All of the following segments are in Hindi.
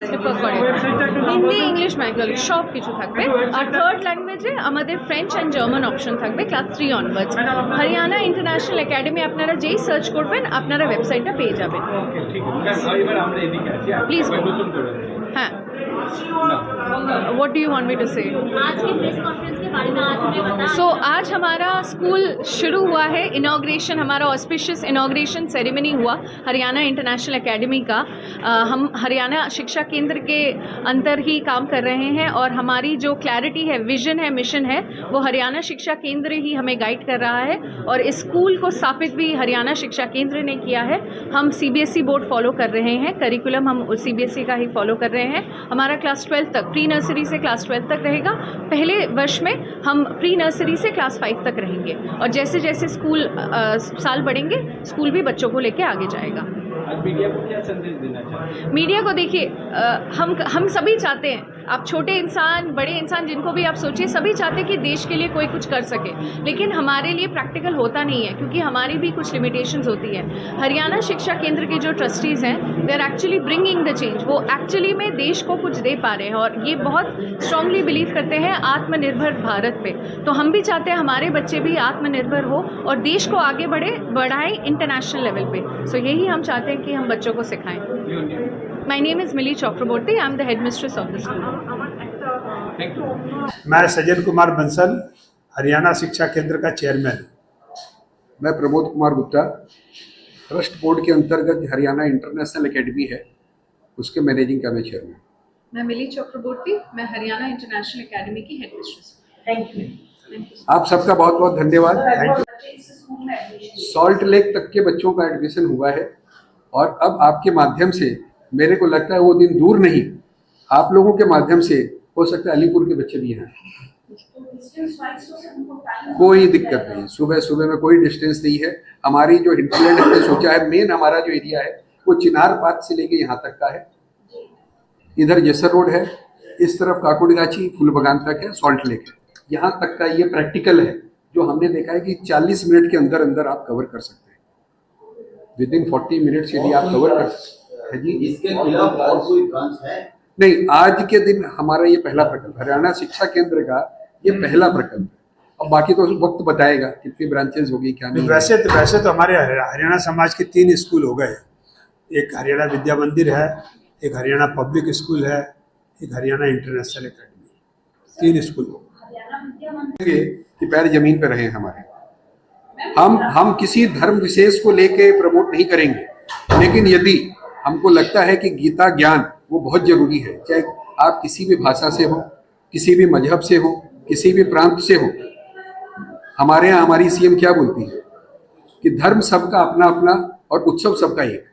প্রেফার করে হিন্দি ইংলিশ বেঙ্গলি সব কিছু থাকবে আর থার্ড ল্যাঙ্গুয়েজে আমাদের ফ্রেঞ্চ অ্যান্ড জার্মান অপশন থাকবে class 3 onwards Haryana international academy আপনারা যেই সার্চ করবেন আপনারা ওয়েবসাইটটা পেয়ে যাবেন প্লিজ হ্যাঁ What do you want me to say? आज के प्रेस कॉन्फ्रेंस के बारे में आज हमें बताया। So आज हमारा स्कूल शुरू हुआ है, इनॉग्रेशन हमारा ऑस्पिशियस इनॉग्रेशन सेरेमनी हुआ हरियाणा इंटरनेशनल एकेडमी का। हम हरियाणा शिक्षा केंद्र के अंतर ही काम कर रहे हैं और हमारी जो क्लैरिटी है, विजन है, मिशन है, वो हरियाणा शिक्षा केंद्र ही हमें गाइड कर रहा है और इस स्कूल को स्थापित भी हरियाणा शिक्षा केंद्र ने किया है। हम CBSE बोर्ड फॉलो कर रहे हैं, करिकुलम हम CBSE का ही फॉलो कर रहे हैं। हमारा क्लास 12 तक प्री नर्सरी से क्लास 12 तक रहेगा। पहले वर्ष में हम प्री नर्सरी से क्लास 5 तक रहेंगे और जैसे जैसे स्कूल साल बढ़ेंगे स्कूल भी बच्चों को लेके आगे जाएगा। मीडिया को क्या संदेश देना चाहते हैं? मीडिया को देखिए, हम सभी चाहते हैं, आप छोटे इंसान बड़े इंसान जिनको भी आप सोचिए, सभी चाहते हैं कि देश के लिए कोई कुछ कर सके, लेकिन हमारे लिए प्रैक्टिकल होता नहीं है क्योंकि हमारी भी कुछ लिमिटेशंस होती है। हरियाणा शिक्षा केंद्र के जो ट्रस्टीज़ हैं they are actually bringing the change, वो एक्चुअली में देश को कुछ दे पा रहे हैं और ये बहुत स्ट्रांगली बिलीव करते हैं आत्मनिर्भर भारत पे। तो हम भी चाहते हैं हमारे बच्चे भी आत्मनिर्भर हो और देश को आगे बढ़ाएं इंटरनेशनल लेवल पे। सो यही हम चाहते हैं कि हम बच्चों को सिखाएं। My name is Millie Chakraborty. I am the headmistress of the school. मैं सज्जन कुमार बंसल, हरियाणा शिक्षा केंद्र का चेयरमैन। मैं प्रमोद कुमार गुप्ता, ट्रस्ट बोर्ड के अंतर्गत हरियाणा इंटरनेशनल एकेडमी है, उसके मैनेजिंग का मैं चेयरमैन। मैं मिली चक्रवर्ती, मैं हरियाणा इंटरनेशनल एकेडमी की हेडमिस्ट्रेस। Thank you. आप सबका बहुत बहुत धन्यवाद। सॉल्ट लेक तक के बच्चों का एडमिशन हुआ है और अब आपके माध्यम से मेरे को लगता है वो दिन दूर नहीं, आप लोगों के माध्यम से हो सकता है अलीपुर के बच्चे भी हैं। कोई दिक्कत नहीं, सुबह सुबह में कोई डिस्टेंस नहीं है। हमारी जो हिंटलैंड हमने सोचा है, मेन हमारा जो एरिया है वो चिनार पार्क से लेके यहाँ तक का है। इधर जसर रोड है, इस तरफ काकुड़गाछी फूलबगान तक है, सॉल्ट लेक है, यहाँ तक का ये प्रैक्टिकल है जो हमने देखा है कि 40 मिनट के अंदर अंदर आप कवर कर सकते हैं। विद इन 40 मिनट्स यदि आप कवर कर सकते हैं जी। इसके खिलाफ और कोई ब्रांच है? नहीं, आज के दिन हमारा ये पहला प्रकल्प, हरियाणा शिक्षा केंद्र का ये पहला प्रकल्प है। अब बाकी तो वक्त बताएगा कितनी ब्रांचेज होगी क्या नहीं। वैसे तो हमारे हरियाणा समाज के 3 स्कूल हो गए। एक हरियाणा विद्या मंदिर है, एक हरियाणा पब्लिक स्कूल है, एक हरियाणा इंटरनेशनल एकेडमी, 3 स्कूल हो गए कि पैर जमीन पर रहे हमारे। हम किसी धर्म विशेष को लेके प्रमोट नहीं करेंगे, लेकिन यदि हमको लगता है कि गीता ज्ञान वो बहुत जरूरी है, चाहे आप किसी भी भाषा से हो, किसी भी मजहब से हो, किसी भी प्रांत से हो। हमारे यहाँ हमारी CM क्या बोलती है कि धर्म सबका अपना अपना और उत्सव सबका एक।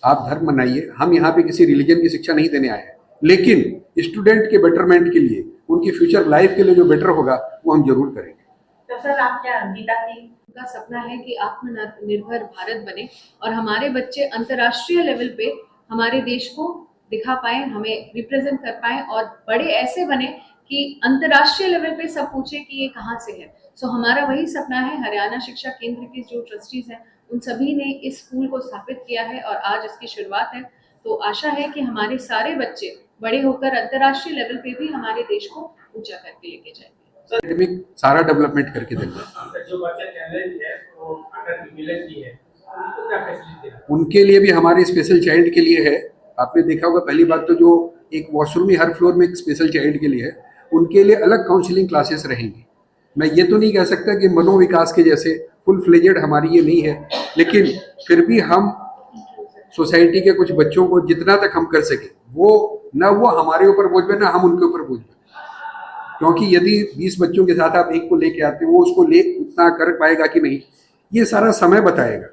आप धर्म मनाइए, हम यहाँ पे किसी रिलीजन की शिक्षा नहीं देने आए हैं, लेकिन स्टूडेंट के बेटरमेंट के लिए, उनकी फ्यूचर लाइफ के लिए जो बेटर होगा वो हम जरूर करेंगे। तो सर आप क्या गीता की उनका सपना है कि आत्मनिर्भर भारत बने और हमारे बच्चे अंतर्राष्ट्रीय लेवल पे हमारे देश को दिखा पाए, हमें रिप्रेजेंट कर पाए और बड़े ऐसे बने कि अंतर्राष्ट्रीय लेवल पे सब पूछे कि ये कहाँ से है। सो हमारा वही सपना है। हरियाणा शिक्षा केंद्र के जो ट्रस्टीज हैं उन सभी ने इस स्कूल को स्थापित किया है और आज इसकी शुरुआत है। तो आशा है कि हमारे सारे बच्चे बड़े होकर अंतर्राष्ट्रीय लेवल पे भी हमारे देश को ऊंचा करके लेके जाएंगे। एकेडमिक सारा डेवलपमेंट करके देंगे। जो बच्चे चैलेंज है वो अगर मिलन की है उनको क्या फैसिलिटी है? उनके लिए भी हमारे स्पेशल चाइल्ड के लिए है। आपने देखा होगा, पहली बात तो जो एक वॉशरूम ही हर फ्लोर में एक स्पेशल चाइल्ड के लिए है, उनके लिए अलग काउंसलिंग क्लासेस रहेंगी। मैं ये तो नहीं कह सकता कि मनोविकास के जैसे फुल फ्लेजेड हमारी ये नहीं है, लेकिन फिर भी हम सोसाइटी के कुछ बच्चों को जितना तक हम कर सके, वो हमारे ऊपर बोझ बने, ना हम उनके ऊपर बोझ बने। क्योंकि यदि 20 बच्चों के साथ आप एक को लेके आते हैं, वो उसको उतना कर पाएगा कि नहीं, ये सारा समय बताएगा।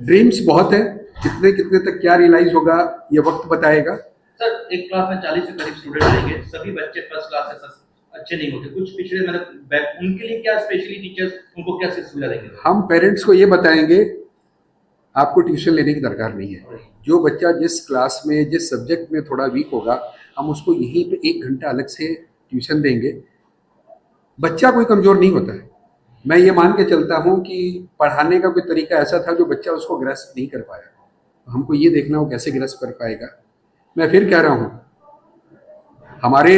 ड्रीम्स बहुत है, कितने तक क्या रियलाइज होगा ये वक्त बताएगा। सर एक क्लास में 40 से करीब स्टूडेंट रहेंगे, सभी बच्चे फर्स्ट क्लास से अच्छे नहीं होते, कुछ पिछड़े मतलब उनके लिए क्या स्पेशली टीचर्स उनको क्या सुविधा देंगे? हम पेरेंट्स को ये बताएंगे आपको ट्यूशन लेने की दरकार नहीं है। जो बच्चा जिस क्लास में जिस सब्जेक्ट में थोड़ा वीक होगा, हम उसको यहीं पे 1 घंटा अलग से ट्यूशन देंगे। बच्चा कोई कमजोर नहीं होता है। मैं ये मान के चलता हूँ कि पढ़ाने का कोई तरीका ऐसा था जो बच्चा उसको ग्रस्त नहीं कर पाया, हमको ये देखना वो कैसे ग्रस्त कर पाएगा। मैं फिर कह रहा हूं, हमारे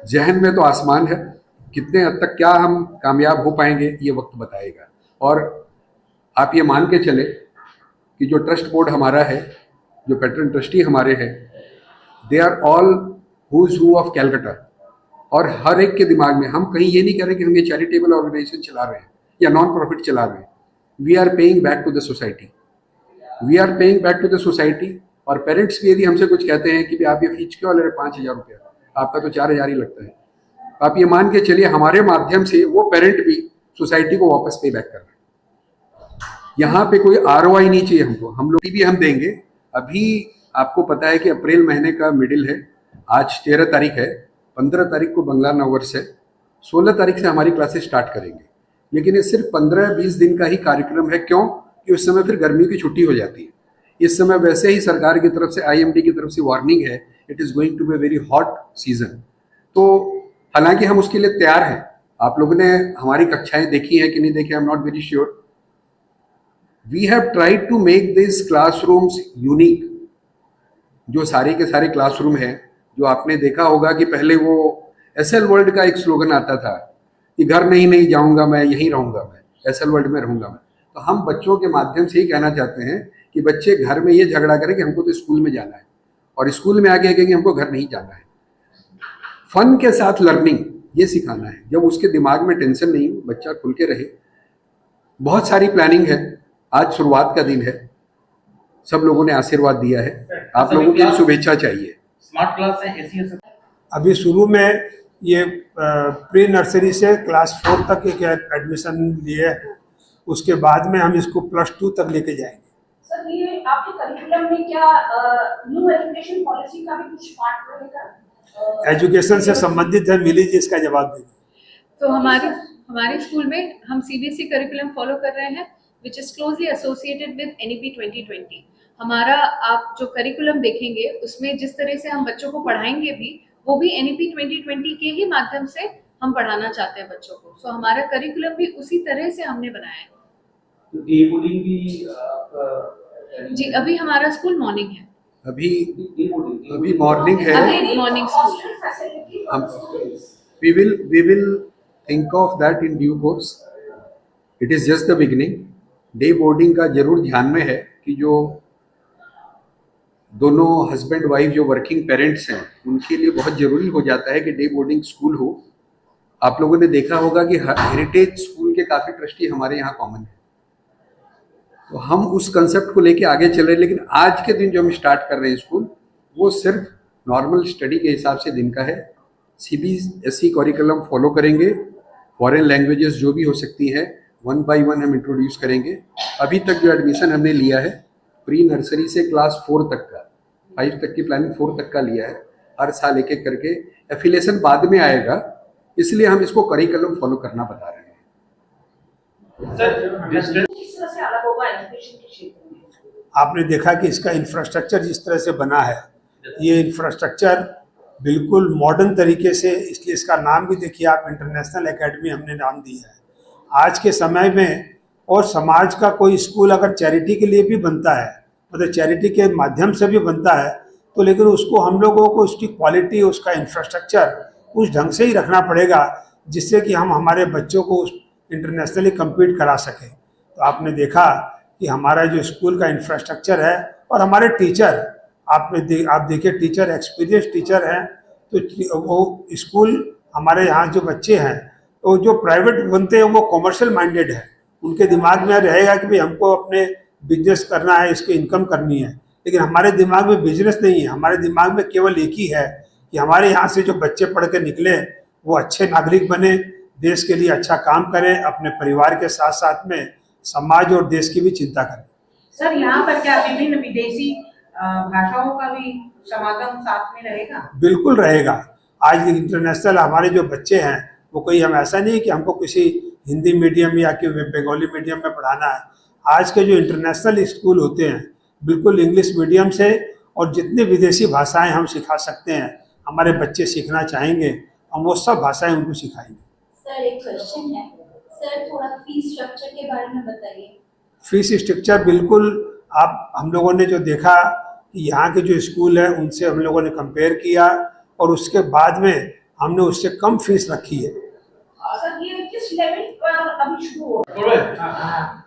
जहन में तो आसमान है, कितने हद तक क्या हम कामयाब हो पाएंगे ये वक्त बताएगा। और आप ये मान के चले कि जो ट्रस्ट बोर्ड हमारा है, जो पैटर्न ट्रस्टी हमारे हैं, they are all who's who of Calcutta. और हर एक के दिमाग में, हम कहीं ये नहीं कह रहे कि हम ये चैरिटेबल ऑर्गेनाइजेशन चला रहे हैं या नॉन प्रॉफिट चला रहे हैं। We are paying back to the society, we are paying back to the society. और पेरेंट्स भी यदि हमसे कुछ कहते हैं कि आप ये फीस क्यों ले रहे 5,000 रुपया, आपका तो 4,000 ही लगता है, आप ये मान के चलिए हमारे माध्यम से वो पेरेंट भी सोसाइटी को वापस पे बैक कर रहे हैं। यहाँ पे कोई ROI नहीं चाहिए हमको, हम लोग भी हम देंगे। अभी आपको पता है कि अप्रैल महीने का मिडिल है, आज 13 तारीख है, 15 तारीख को बंगला नववर्ष है, 16 तारीख से हमारी क्लासेस स्टार्ट करेंगे। लेकिन ये सिर्फ 15-20 दिन का ही कार्यक्रम है। क्यों? कि उस समय फिर गर्मी की छुट्टी हो जाती है। इस समय वैसे ही सरकार की तरफ से, IMD की तरफ से वार्निंग है, it is going to be very hot season. तो हालांकि हम उसके लिए तैयार हैं। आप लोगों ने हमारी कक्षाएं देखी हैं कि नहीं देखी, I am not very sure. We have tried to make this classrooms unique. जो सारे के सारे क्लासरूम हैं, जो आपने देखा होगा कि पहले वो SL वर्ल्ड का एक स्लोगन आता था कि घर नहीं जाऊंगा मैं, यहीं रहूंगा मैं, SL वर्ल्ड में रहूंगा मैं। तो हम बच्चों के माध्यम से ही कहना चाहते हैं कि बच्चे घर में ये झगड़ा करें कि हमको तो स्कूल में जाना है, और स्कूल में आके कहेंगे हमको घर नहीं जाना है। फन के साथ लर्निंग ये सिखाना है। जब उसके दिमाग में टेंशन नहीं हो, बच्चा खुल के रहे। बहुत सारी प्लानिंग है, आज शुरुआत का दिन है, सब लोगों ने आशीर्वाद दिया है, आप लोगों की शुभेच्छा चाहिए। स्मार्ट क्लास है, ऐसी है। अभी शुरू में ये प्री नर्सरी से क्लास 4 तक एक एडमिशन लिए है, उसके बाद में हम इसको +2 तक लेके जाएंगे। सर, ये आपके करिकुलम में क्या न्यू एजुकेशन पॉलिसी का भी कुछ पार्ट रहेगा? एजुकेशन से संबंधित है, मिली जी इसका जवाब देंगे। तो हमारे स्कूल में हम CBSE करिकुलम फॉलो कर रहे हैं, which is closely associated with NEP 2020। हमारा आप जो करिकुलम देखेंगे उसमें जिस तरह से हम बच्चों को पढ़ाएंगे भी, वो भी NEP 2020 के ही माध्यम से हम पढ़ाना चाहते हैं बच्चों को। सो हमारा करिकुलम भी उसी तरह से हमने बनाया है। तो डे बोर्डिंग भी जी, अभी हमारा स्कूल मॉर्निंग है। अभी मॉर्निंग है। अभी मॉर्निंग स्कूल है। we will think of that in due course. It is just the beginning. Day boarding का जरूर ध्यान में है कि जो दोनों हस्बैंड वाइफ जो वर्किंग पेरेंट्स हैं, उनके लिए बहुत जरूरी हो जाता है कि डे बोर्डिंग स्कूल हो। आप लोगों ने देखा होगा कि हेरिटेज स्कूल के काफ़ी ट्रस्टी हमारे यहाँ कॉमन है, तो हम उस कंसेप्ट को लेके आगे चल रहे हैं। लेकिन आज के दिन जो हम स्टार्ट कर रहे हैं स्कूल, वो सिर्फ नॉर्मल स्टडी के हिसाब से दिन का है। CBSE करिकुलम फॉलो करेंगे, फॉरेन लैंग्वेजेस जो भी हो सकती हैं 1 by 1 हम इंट्रोड्यूस करेंगे। अभी तक जो एडमिशन हमने लिया है प्री नर्सरी से क्लास 4 तक का, 5 तक की प्लानिंग 4 तक का लिया है। हर साल एक एक करके, एफिलिएशन बाद में आएगा, इसलिए हम इसको करिकुलम फॉलो करना बता रहे हैं। किस तरह से अलग होगा एजुकेशन के क्षेत्र में? आपने देखा कि इसका इंफ्रास्ट्रक्चर जिस तरह से बना है, ये इंफ्रास्ट्रक्चर बिल्कुल मॉडर्न तरीके से, इसलिए इसका नाम भी देखिए आप, इंटरनेशनल एकेडमी हमने नाम दिया है। आज के समय में और समाज का कोई स्कूल अगर चैरिटी के लिए भी बनता है, मतलब चैरिटी के माध्यम से भी बनता है, तो लेकिन उसको हम लोगों को उसकी क्वालिटी, उसका इंफ्रास्ट्रक्चर उस ढंग से ही रखना पड़ेगा जिससे कि हम हमारे बच्चों को इंटरनेशनली कम्पीट करा सकें। तो आपने देखा कि हमारा जो स्कूल का इंफ्रास्ट्रक्चर है और हमारे टीचर, आप देखिए टीचर एक्सपीरियंस टीचर हैं, तो वो स्कूल हमारे यहाँ जो बच्चे हैं, तो जो प्राइवेट बनते हैं वो कॉमर्शियल माइंडेड है, उनके दिमाग में रहेगा कि भाई हमको अपने बिजनेस करना है, इसकी इनकम करनी है। लेकिन हमारे दिमाग में बिजनेस नहीं है, हमारे दिमाग में केवल एक ही है कि हमारे यहाँ से जो बच्चे पढ़ के निकले वो अच्छे नागरिक बने, देश के लिए अच्छा काम करें, अपने परिवार के साथ साथ में समाज और देश की भी चिंता करें। सर, यहाँ पर क्या विभिन्न विदेशी भाषाओं का भी समागम साथ में रहेगा? बिल्कुल रहेगा। आज इंटरनेशनल हमारे जो बच्चे हैं वो कोई, हम ऐसा नहीं कि हमको किसी हिंदी मीडियम या कि बंगाली मीडियम में पढ़ाना है। आज के जो इंटरनेशनल स्कूल होते हैं बिल्कुल इंग्लिश मीडियम से, और जितनी विदेशी भाषाएं हम सिखा सकते हैं, हमारे बच्चे सीखना चाहेंगे, हम वो सब भाषाएं उनको सिखाएंगे। सर, एक क्वेश्चन है सर, थोड़ा फीस स्ट्रक्चर के बारे में बताइए। फीस स्ट्रक्चर बिल्कुल, आप हम लोगों ने जो देखा यहाँ के जो स्कूल है उनसे हम लोगों ने कंपेयर किया और उसके बाद में हमने उससे कम फीस रखी है। सर ये किस लेवल पर अभी शुरू हो बोल रहे हैं?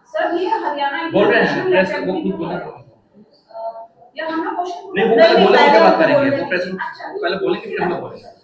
सर ये हरियाणा बोल रहे हैं इंटरनेशनल प्रेस वो एकेडमी खुद बोल रहे हैं। या हम लोग क्वेश्चन नहीं वो पहले बोलेंगे, उसके बाद करेंगे। वो बोलेंगे। प्रेस अच्छा। पहले बोलेंगे फिर हम लोग बोलेंगे।